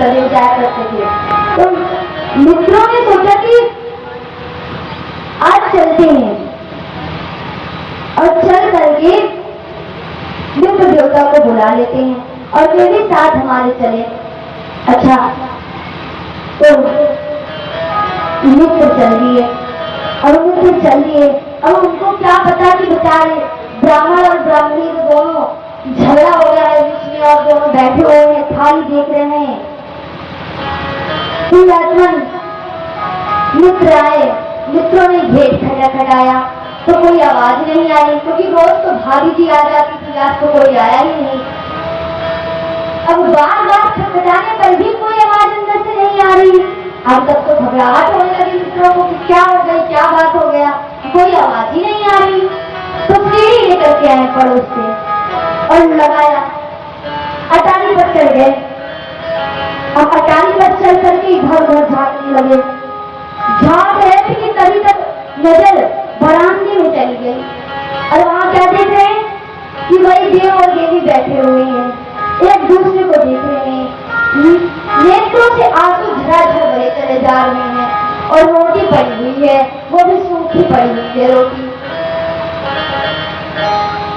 सदैव जाया करते थे। तो मित्रों ने सोचा कि आज चलते हैं और चल करके मित्र देवता को बुला लेते हैं और वे भी साथ हमारे चले। अच्छा, तो मित्र चल दिए और मित्र चल दिए। अब उनको क्या पता कि बेचारे ब्राह्मण और ब्राह्मणी दोनों झगड़ा हो गया है बीच में और दोनों बैठे हुए हैं, थाली देख रहे हैं। मित्र आए, मित्रों ने गेट खटखटाया तो कोई आवाज नहीं आई, क्योंकि रोज तो भाभी जी आ जाती थी, आज तो कोई आया ही नहीं। अब बार बार खटखटाने पर भी कोई आवाज अंदर से नहीं आ रही। अब तब तो घबराहट होने लगी मित्रों को कि क्या हो गई, क्या बात हो गया, कोई आवाज ही नहीं आ रही। तो सीढ़ी लेकर के आए पड़ोस से और लगाया, अटारी पर चढ़ गए। अब अटारी पर चल करके इधर उधर झांकने लगे। झांक रहे थे कि तभी तक नजर बरामदे में चली गई और वहां क्या देख रहे हैं कि वही देव और देवी बैठे हुए हैं, एक दूसरे को देख रहे हैं, नेत्रों से आंसू झराझर बहे चले जा रहे हैं और रोटी पड़ी हुई है, वो भी सूखी पड़ी हुई है रोटी।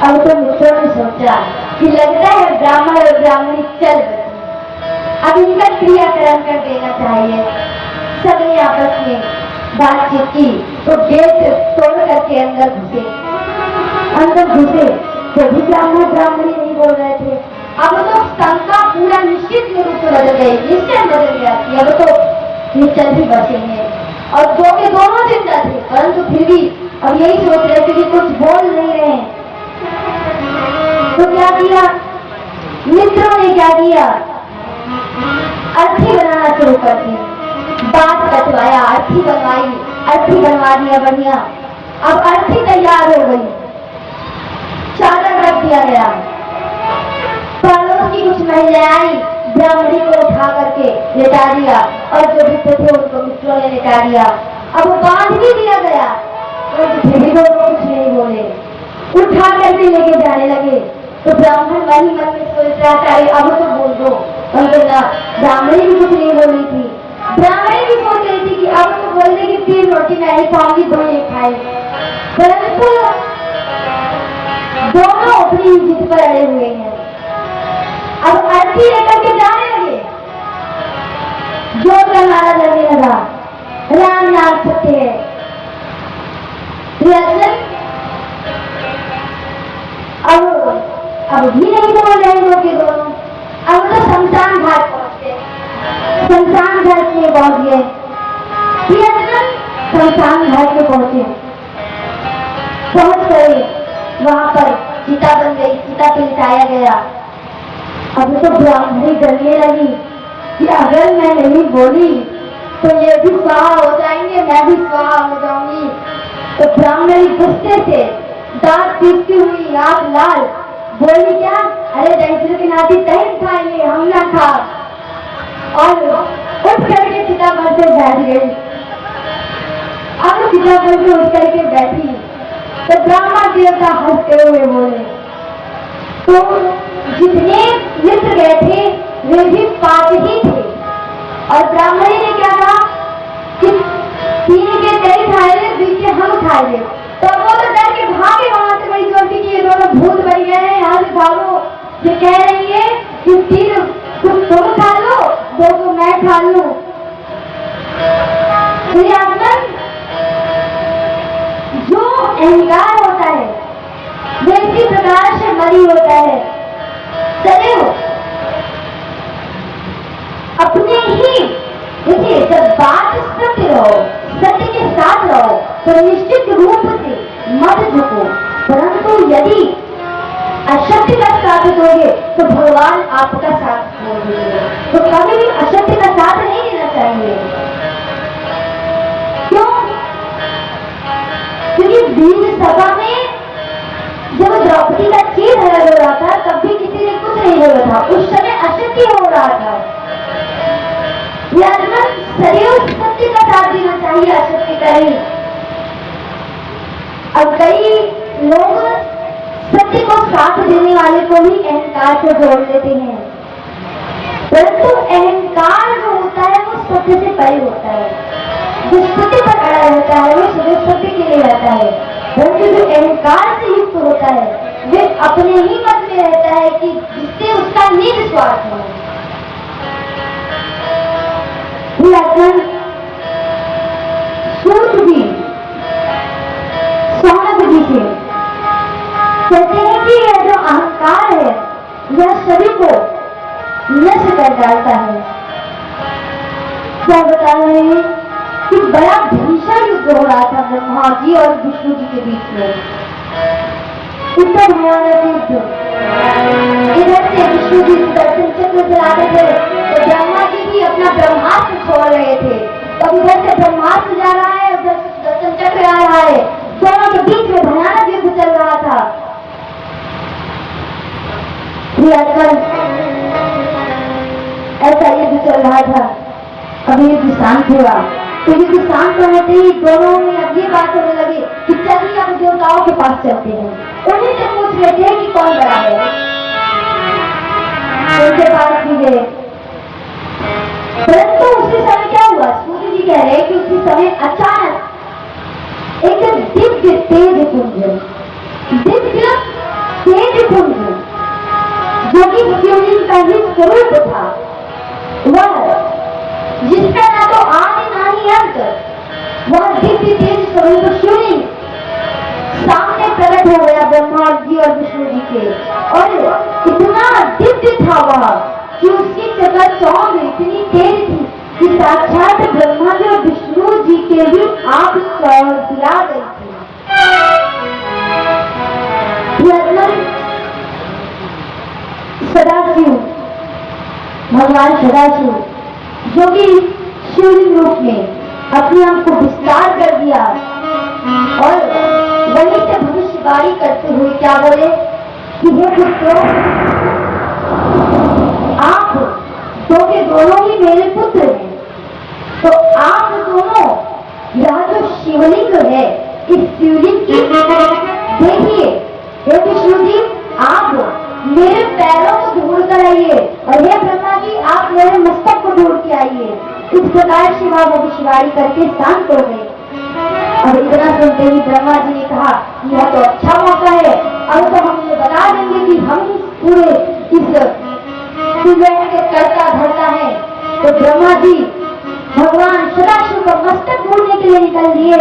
अब तो मित्रों ने सोचा कि लगता है ब्राह्मण और ब्राह्मणी चल बची, अब इनका क्रियाकरण कर देना चाहिए। सबने आपस में बातचीत की तो गेट तोड़ करके अंदर घुसे तो भी ब्राह्मण ब्राह्मणी नहीं बोल रहे थे। अब तो शंका पूरा निश्चित रूप से बदल गई, निश्चय बदल गया कि अब तो ये चल भी बचे हैं और दो के दोनों जिंदा थे, परंतु फिर भी अब यही सोच रहे थे कि कुछ बोल नहीं रहे। तो क्या किया मित्रों ने, क्या किया, अर्थी बनाना शुरू कर दी। बात कटवाया, अर्थी बनवाई, अर्थी बनवा दिया बढ़िया। अब अर्थी तैयार हो गई, चादर रख दिया गया। पड़ोस की कुछ महिलाएं आई, ब्राह्मणी को उठा करके लेटा दिया और जो भी थे उनको मित्रों ने लेटा दिया। अब बांध भी दिया गया, तो फिर भी लोग कुछ नहीं बोले, उठा करके लेके जाने लगे। तो ब्राह्मण वही मन में सोच रहा था, अब तो बोल दो, ब्राह्मणी भी कुछ नहीं बोली थी। ब्राह्मणी भी सोच रही थी कि अब तो बोल देगी 3 रोटी मैं ही खाऊंगी, 2 ये खाए, परंतु दोनों अपनी जिद पर अड़े हुए हैं। अब अर्थी लेकर के जाने लगे, जोर का नारा लगने लगा, राम नाम सत्य है। अब भी नहीं बोल रहे लोग के दोनों। अब तो शमशान घाट पहुंचते, शमशान घाट में पहुंच गए। शमशान घाट में पहुंचे, पहुंच गए, वहां पर चिता बन गई, चिता पे लिटाया गया। अब तो ब्राह्मणी डरने लगी कि अगर मैं नहीं बोली तो ये भी स्वाहा हो जाएंगे, मैं भी स्वाहा हो जाऊंगी। तो ब्राह्मणी गुस्से से दांत पीसती हुई, आंख लाल, बोली क्या, अरे दही की नाती दही खाएंगे, हम ना खा, और उठ करके चिता पर से बैठ गई। अब चिता पर से उठ करके बैठी तो ब्राह्मण देवता हंसते हुए बोले, तो जितने मित्र गए थे वे भी 5 ही थे और ब्राह्मणी ने क्या कहा कि 3 के दही खाए, 2 के हम खाए। तो वो तो डर के भागे वहां से, बड़ी जोटी की ये दोनों भूत बन गए हैं, यहाँ से भागो। ये कह रही है कि 3 तुम खा लो, 2 को मैं खा लूं। जो अहंकार होता है वो इसी प्रकार से मरी होता है, सदैव अपने ही। देखिए, जब बात सत्य रहो, सत्य के साथ रहो तो निश्चित रूप से मत झुको, परंतु यदि असत्य का साथ दोगे तो भगवान आपका साथ दोगे। तो कभी भी असत्य का साथ नहीं देना चाहिए। क्यों? क्योंकि बीज सभा में जब द्रौपदी का चीर हो रहा था तब भी किसी ने कुछ नहीं बोला था, उस समय असत्य हो रहा था। सदैव सत्य का साथ देना चाहिए, असत्य का नहीं। अब कई लोग सत्य को साथ देने वाले को भी अहंकार से जोड़ लेते हैं, परंतु अहंकार वायु होता है, जो स्तुति पर खड़ा रहता है वो स्तुति के लिए रहता है, परंतु जो अहंकार से युक्त होता है वे अपने ही मत में रहता है कि जिससे उसका निज स्वार्थ हो। सूत जी सौनक जी से कहते हैं कि यह जो अहंकार है यह सभी को नष्ट कर डालता है। क्या बता रहे हैं कि बड़ा भीषण युद्ध हो रहा था ब्रह्मा जी और विष्णु जी के बीच में, इतना भयानक युद्ध। इधर से विष्णु जी दर्शन चक्र चलाते थे तो ब्रह्मा जी भी अपना ब्रह्मास्त्र छोड़ रहे थे, अब इधर से ब्रह्मास्त्र जा रहा है, उधर से दर्शन चक्र आ रहा है, दोनों के बीच में भयानक युद्ध चल रहा था। ऐसा युद्ध चल रहा था, अभी युद्ध शांत हुआ तो युद्ध शांत होने ही दोनों में अब ये बात होने लगी कि चलिए अब देवताओं के पास चलते हैं, उन्हीं से पूछ लेते हैं कि कौन बड़ा है। उनके पास भी गए, परंतु उसी समय क्या हुआ, सूर्य जी कह रहे कि उसी समय अचानक एक दिव्य तेज पुंज जो कि शिवलिंग का ही स्वरूप था, वह जिसका ना तो आदि ना ही अंत, वह दिव्य तेज स्वरूप शिवलिंग सामने प्रकट हो गया ब्रह्मा जी और विष्णु जी के, और इतना दिव्य था वह कि उसकी चकाचौंध इतनी तेज थी कि साक्षात ब्रह्मा जी और विष्णु जी के भी आंख दिला गई थी। सदाशिव भगवान सदाशिव जो कि शिवलिंग रूप में अपने आप को विस्तार कर दिया और वहीं से भविष्यवाणी करते हुए क्या बोले कि हे पुत्रों, आप दो के दोनों ही मेरे पुत्र हैं, तो आप दोनों यह जो शिवलिंग है इस शिवलिंग की देखिए, हे विष्णु जी आप मेरे पैरों को ढूंढ कर आइए और हे ब्रह्मा जी आप मेरे मस्तक को ढूंढ के आइए। इस प्रकार शिवा भविष्यवाणी करके शांत हो गए। अब इतना सुनते ही ब्रह्मा जी ने कहा यह तो अच्छा मौका है, अब तो हम ये बता देंगे कि हम पूरे इस के करता धरता है। तो ब्रह्मा जी भगवान सदाशिव का मस्तक ढूंढने के लिए निकल दिए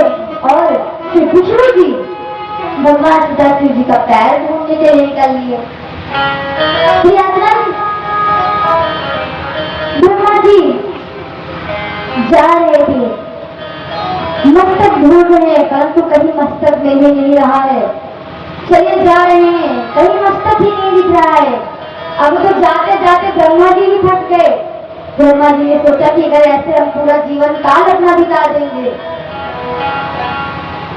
और फिर विष्णु जी भगवान सदाशिव जी का पैर ढूंढने के लिए निकल लिए। ब्रह्मा जी जा रहे थे, मस्तक ढूंढ रहे हैं, परंतु कहीं मस्तक मिल ही नहीं रहा है। चले जा रहे हैं, कहीं मस्तक ही नहीं दिख रहा है। अब तो जाते जाते ब्रह्मा जी भी थक गए। ब्रह्मा जी ने सोचा कि अगर ऐसे हम पूरा जीवन काल अपना बिता देंगे,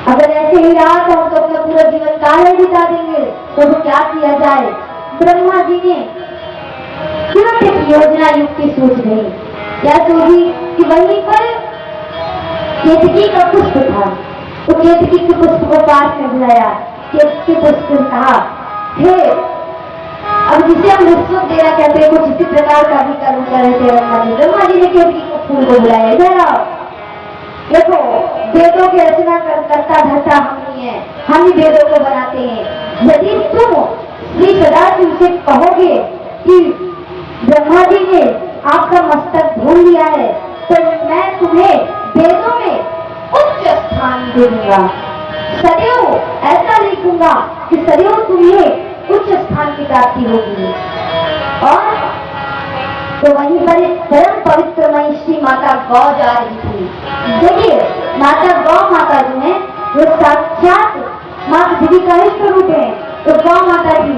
अगर ऐसे ही रहा तो हम तो अपना पूरा जीवन काल ही बिता देंगे, तो क्या किया जाए। ब्रह्मा जी ने तुरंत एक योजना युक्ति सोच गई। क्या सोची कि वहीं पर केतकी का पुष्प था, तो केतकी के पुष्प को पास में बुलाया। केतकी पुष्प ने कहा हे, अब जिसे हम रिश्वत देना कहते हैं, कुछ इसी प्रकार का भी कर्म कर रहे थे ब्रह्मा जी। ब्रह्मा जी ने केतकी को फूल को बुलाया, इधर आओ, देखो वेदों की रचना करता धरता हम ही है, हम ही वेदों को बनाते हैं। यदि तुम श्री सदाशिव से कहोगे कि ब्रह्मा जी ने आपका मस्तक ढूंढ लिया है, तो मैं तुम्हें वेदों में उच्च स्थान दूंगा, सदैव ऐसा लिखूंगा कि सदैव तुम्हें उच्च स्थान की प्राप्ति होगी। और तो वहीं पर एक परम पवित्र महिषी माता गौ जा रही थी। देखिए माता गौ माता जो है वो साक्षात माँ देवी का ही स्वरूप है। तो गौ माता जी,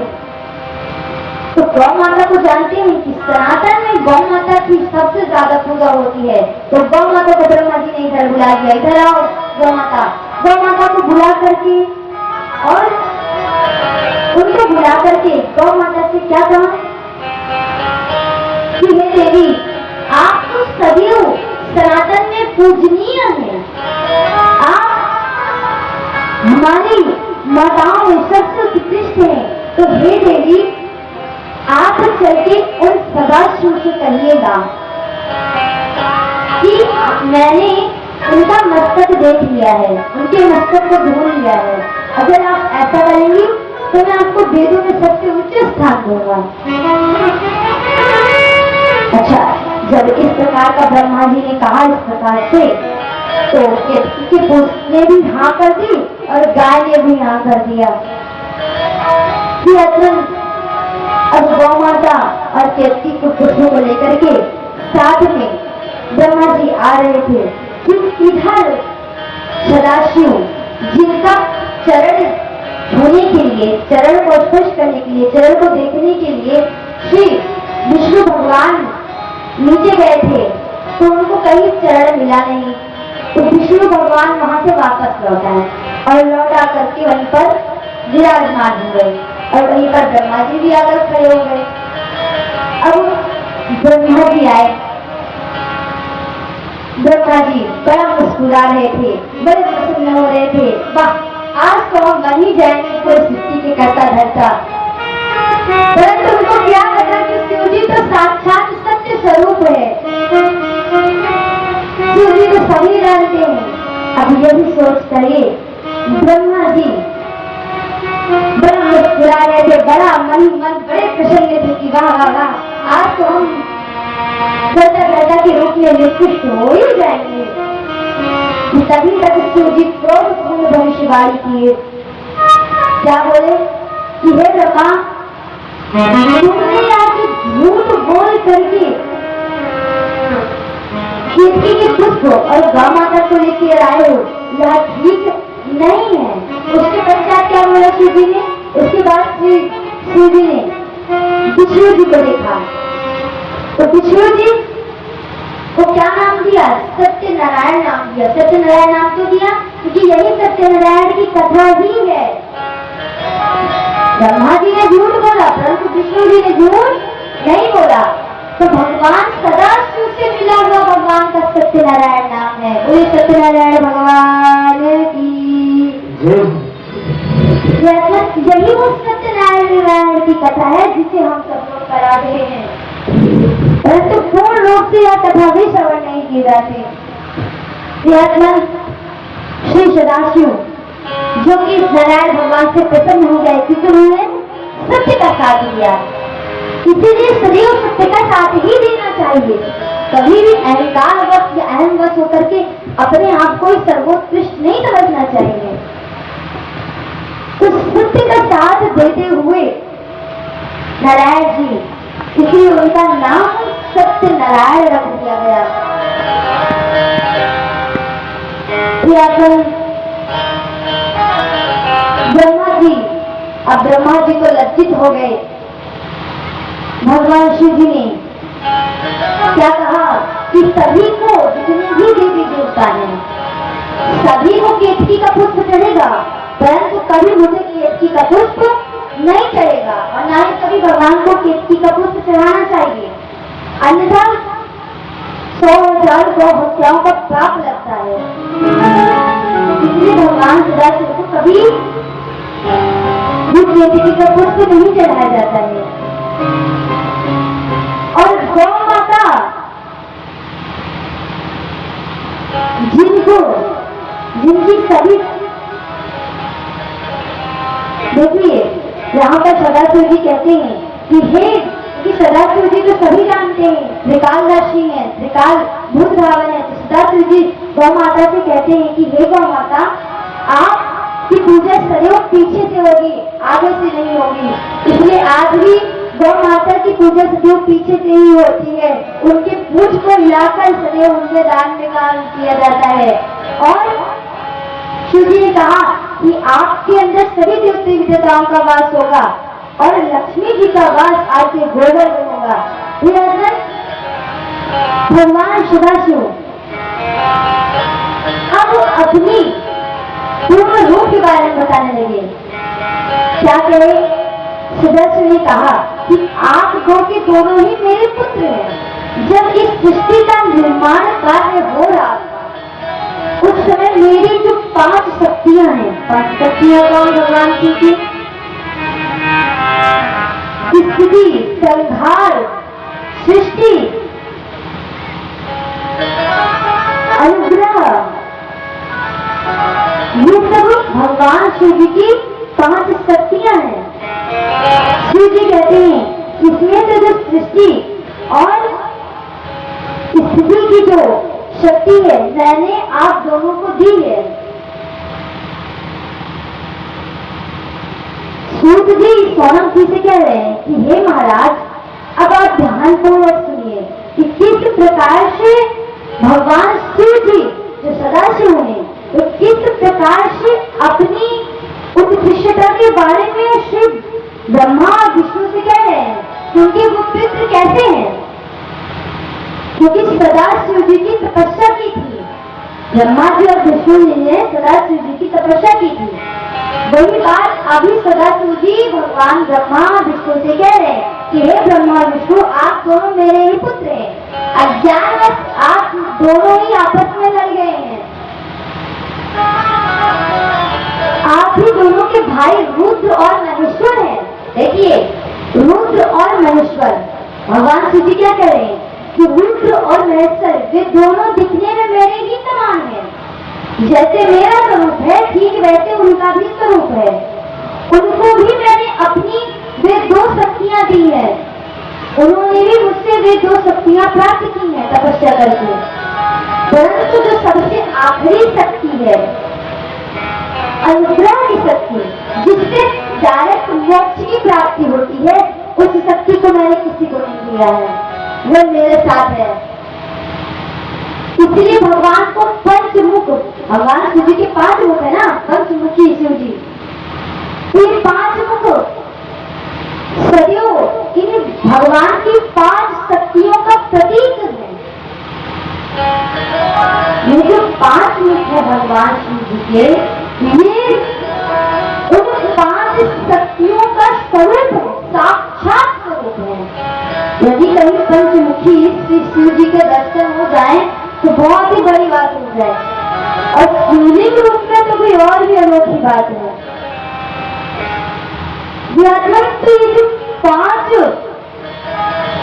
तो गौ माता को जानते हैं कि सनातन में गौ माता की सबसे ज्यादा पूजा होती है। तो गौ माता को ब्रह्मा जी ने इधर बुला दिया, इधर आओ गौ माता। गौ माता को बुला करके और उनको बुला करके गौ माता से क्या कहा कि हे देवी, आप तो सदैव सनातन में पूजनीय हैं, आप हमारी माताओं में सबसे उत्कृष्ट हैं। तो हे देवी, आप चल के उन सदाशिव से कहिएगा कि मैंने उनका मस्तक देख लिया है, उनके मस्तक को ढूंढ लिया है। अगर आप ऐसा करेंगी तो मैं आपको वेदों में सबसे उच्च स्थान दूंगा। अच्छा, जब इस प्रकार का ब्रह्मा जी ने कहा इस प्रकार से, तो केतकी के पुत्र ने भी हाँ कर दी और गाय ने भी हाँ कर दिया। अब गौ माता और केतकी को पुत्रों को लेकर के साथ में ब्रह्मा जी आ रहे थे कि इधर सदाशिव जिनका चरण छूने के लिए, चरण को स्पर्श करने के लिए, चरण को देखने के लिए श्री विष्णु भगवान नीचे गए थे, तो उनको कहीं चरण मिला नहीं। तो विष्णु भगवान वहां से वापस लौट आए और लौट आकर के वहीं पर विराजमान हुए और वहीं पर ब्रह्मा जी भी आकर खड़े हो गए। अब ब्रह्मा जी आए, ब्रह्मा जी बड़ा मुस्कुरा रहे थे, बड़े प्रसन्न हो रहे थे। वाह, आज तो हम बन ही जाएंगे कोई सृष्टि के कर्ता धर्ता। परंतु उनको क्या लगा कि शिव जी तो साक्षात सत्य स्वरूप है, शिव जी तो सभी जानते हैं। अब ये भी सोच करिए, ब्रह्मा जी बड़ा मुस्कुरा रहे थे, बड़ा मन बड़े प्रसन्न थे कि वाह वाह वाह, आज तो हम कर्ता के रूप में निष्कृष्ट हो ही जाएंगे। तभी तक शिव जी क्रोधपूर्ण भविष्यवाणी किए। क्या बोले कि हे ब्रह्मा, तुमने आज झूठ बोल करके केतकी के पुष्प और गौ माता को लेकर आए हो, यह ठीक नहीं है। उसके पश्चात क्या बोला शिव जी ने? उसके बाद शिव जी ने विष्णु जी को देखा, तो विष्णु जी को क्या नाम दिया? सत्यनारायण नाम दिया। सत्यनारायण नाम क्यों दिया? क्योंकि यही सत्यनारायण की कथा ही है। ब्रह्मा जी ने झूठ बोला, परंतु विष्णु जी ने झूठ नहीं बोला। तो भगवान सदा शिव से मिला हुआ भगवान का सत्यनारायण नाम है। बोले सत्यनारायण भगवान की यही वो सत्यनारायण की कथा है जिसे हम सब लोग करा रहे हैं, परंतु पूर्ण रूप से यह कथा भी श्रवण नहीं की जाती। श्री सदाशिव जो कि नारायण भगवान से प्रसन्न हो गए क्योंकि उन्होंने सत्य का साथ दिया, इसीलिए सदैव सत्य का साथ ही देना चाहिए। कभी भी अहंकार वश या अहम वश होकर के अपने आप को सर्वोत्कृष्ट नहीं समझना चाहिए। तो सत्य का साथ देते हुए नारायण जी, इसलिए उनका नाम सत्यनारायण रख दिया गया। ब्रह्मा जी, अब ब्रह्मा जी तो लज्जित हो गए। भगवान शिव जी ने क्या कहा कि सभी को, जितने भी देवी देवता हैं, सभी को केतकी का पुष्प चढ़ेगा, परंतु कभी मुझे केतकी का पुष्प नहीं चढ़ेगा और ना ही कभी भगवान को केतकी का पुष्प चढ़ाना चाहिए, अन्यथा 100,000 को हत्याओं का पाप लगता है। इसलिए भगवान सदाशिव को कभी केतकी का पुष्प नहीं चढ़ाया जाता है। और गौ माता जिनकी सभी, देखिए यहाँ पर सदाशिव जी कहते हैं कि हे, कि सदाशिव जी तो सभी जानते हैं, त्रिकालदर्शी है, त्रिकाल भूत भावन है। तो सदाशिव जी गौ माता से कहते हैं कि हे गौ माता, आपकी पूजा सदैव पीछे से होगी, आगे से नहीं होगी। इसलिए आज भी गौ माता की पूजा सदैव पीछे से ही होती है। उनके पूछ को हिलाकर सदैव उनके दान में काम किया जाता है। और शिव जी ने कहा कि आपके अंदर सभी देवता विदेवताओं का वास होगा और लक्ष्मी जी का वास आपके गोबर में होगा। भगवान सदाशिव अब अपनी पूर्ण रूप के बारे में बताने लगे। क्या कहे? सदाशिव ने कहा कि आप दो के दोनों ही मेरे पुत्र हैं। जब इस सृष्टि का निर्माण कार्य हो रहा था, उस समय मेरी जो 5 शक्तियां हैं, 5 शक्तियां कौन? भगवान की स्थिति, संहार, सृष्टि जो शक्ति है मैंने आप दोनों को दी है। सूत जी सोनम जी से कह रहे हैं कि हे महाराज, अब आप ध्यानपूर्वक सुनिए कि किस प्रकार से भगवान शिव जी जो सदाशिव हैं तो किस प्रकार से अपनी उत्कृष्टता के बारे में श्री ब्रह्मा और विष्णु से कह रहे हैं, क्योंकि वो पितृ कैसे हैं, क्योंकि सदाशिव जी की तपस्या की थी। ब्रह्मा जी और विष्णु जी ने सदाशिव जी की तपस्या की थी। वही बात अभी सदाशिव जी भगवान ब्रह्मा विष्णु से कह रहे हैं कि हे ब्रह्मा और विष्णु, आप दोनों मेरे ही पुत्र हैं। अज्ञानवश आप दोनों ही आपस में लड़ गए हैं। आप ही दोनों के भाई रुद्र और महेश्वर हैं। देखिए, रुद्र और महेश्वर, भगवान शिव जी क्या कह रहे हैं कि रुद्र और महेश्वर वे दोनों दिखने में मेरे ही समान हैं। जैसे मेरा स्वरूप है ठीक वैसे उनका भी स्वरूप है। उनको भी मैंने अपनी वे दो शक्तियां दी है। उन्होंने भी मुझसे वे दो शक्तियां प्राप्त की हैं तपस्या करके। परंतु जो सबसे आखिरी शक्ति है, अनुग्रह की शक्ति, जिससे डायरेक्ट मोक्ष की प्राप्ति होती है, उस शक्ति को मैंने किसी को नहीं दिया है, वो मेरे साथ है। इसलिए भगवान को पंचमुख, भगवान शिव जी के 5 मुख है ना, पंचमुखी शिव जी, ये 5 मुख सदियों इन भगवान की 5 शक्तियों का प्रतीक है। ये जो 5 मुख है भगवान शिव जी के, ये उन 5 शक्तियों का स्वरूप है, साक्षात स्वरूप है। यदि कहीं पंचमुखी श्री शिव जी के दर्शन हो जाए तो बहुत ही बड़ी बात हो जाए, और शिवलिंग रूप में तो कोई और भी अनोखी बात है। तो ये जो 5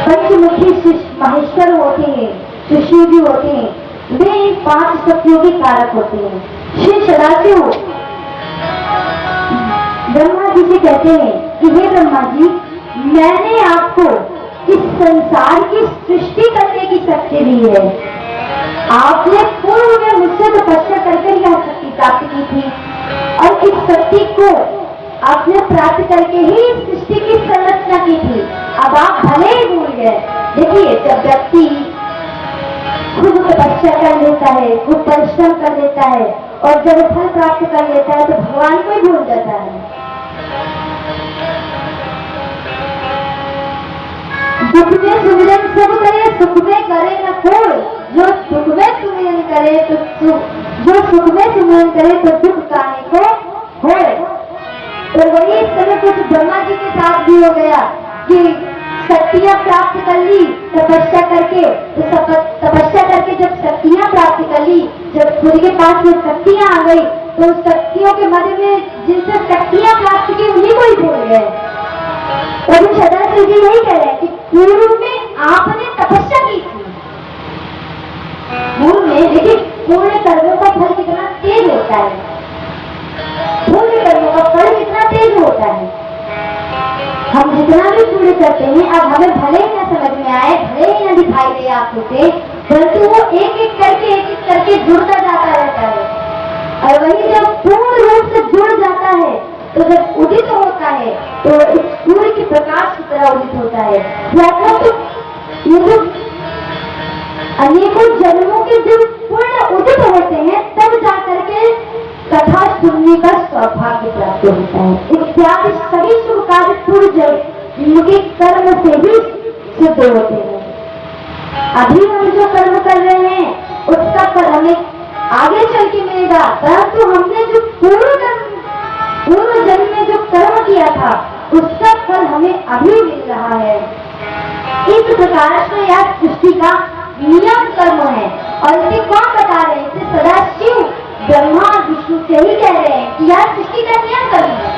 पंचमुखी महेश्वर होते हैं, जो शिव जी होते हैं, वे इन 5 शक्तियों के कारक होते हैं। श्री सदाशिव ब्रह्मा जी से कहते हैं कि हे ब्रह्मा जी, मैंने आपको इस संसार की सृष्टि करने की शक्ति दी है। आपने पूर्व में मुझसे तपस्या करके यह शक्ति प्राप्त की थी, और इस शक्ति को आपने प्राप्त करके ही इस सृष्टि की संरचना की थी। अब आप भले ही भूल गए। देखिए, जब व्यक्ति खुद तपस्या कर लेता है, खुद परिश्रम कर लेता है, और जब फल प्राप्त कर लेता है तो भगवान को ही भूल जाता है। दुख में सुमिरन सब करे, सुख में करे न कोई। जो दुख में सुमिरन करे तो जो सुख में सुमिरन करे तो दुख काहे को होए। तो वही समय कुछ ब्रह्मा जी के साथ भी हो गया कि शक्तियां प्राप्त कर ली तपस्या करके, तो तपस्या करके जब शक्तियां प्राप्त कर ली, जब खुद के पास में शक्तियां आ गई, तो शक्तियों के मध्य में जिनसे शक्तियां प्राप्त की उन्हीं को ही भूल गए। तो सदाशिव जी यही कह रहे हैं कि पूर्व में आपने तपस्या की थी। पूर्व में देखिए, पूर्ण कर्मों का फल कितना तेज होता है, पूर्ण कर्मों का फल कितना तेज होता है। हम जितना भी पूर्ण करते हैं, अब हमें भले ही न समझ में आए, भले ही न दिखाई दे आपको से, परंतु वो एक एक करके जुड़ता जाता रहता है। और वही जब पूर्ण रूप से जुड़ जाता है तो जब उदित होता है तो इस सूर्य के प्रकाश की तरह उदित होता है। तो ये जो अनेकों जन्मों के जब पूर्ण उदित होते हैं, तब जाकर के कथा सुनने का सौभाग्य प्राप्त होता है। इत्यादि सभी शुभ कार्य पूर्व जन्म के कर्म से ही सिद्ध होते हैं। अभी हम जो कर्म कर रहे हैं उसका फल हमें आगे चल के मिलेगा, परंतु हमने जो पूर्व जन्म में जो कर्म किया था उसका फल हमें अभी मिल रहा है। इस प्रकार से यह सृष्टि का नियम कर्म है। और इसे कौन बता रहे हैं? इसे सदाशिव ब्रह्मा विष्णु से ही कह रहे हैं कि यह सृष्टि का नियम कर्म है।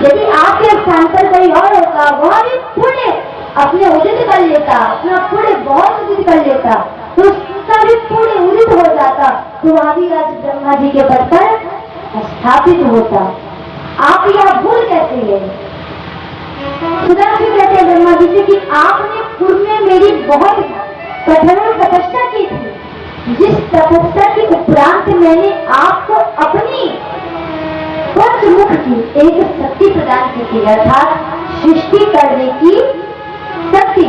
यदि आपके स्थान पर कोई और होता, वह भी पुण्य अपने उदित कर लेता, अपना पुण्य बहुत उदित कर लेता, तो उसका भी पुण्य उदित हो जाता, तो वह भी आज ब्रह्मा जी के पद पर स्थापित होता। आप यह भूल कैसे है? सदाशिव कहते हैं ब्रह्मा जी से कि आपने पूर्व में मेरी बहुत कठोर तपस्या की थी, तपस्या के उपरांत मैंने आपको अपनी पंचमुख की एक शक्ति प्रदान की थी, अर्थात सृष्टि करने की शक्ति।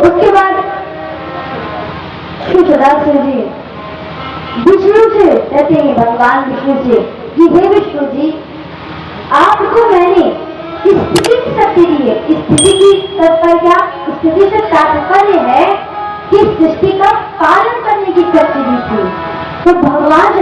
उसके बाद सदाशिव जी विष्णु से कहते हैं, भगवान विष्णु से कि हे विष्णु जी, आपको मैंने स्थिति की शक्ति दी है। स्थिति की तात्पर्य, स्थिति से तात्पर्य है कि सृष्टि का पालन करने की शक्ति दी थी। तो भगवान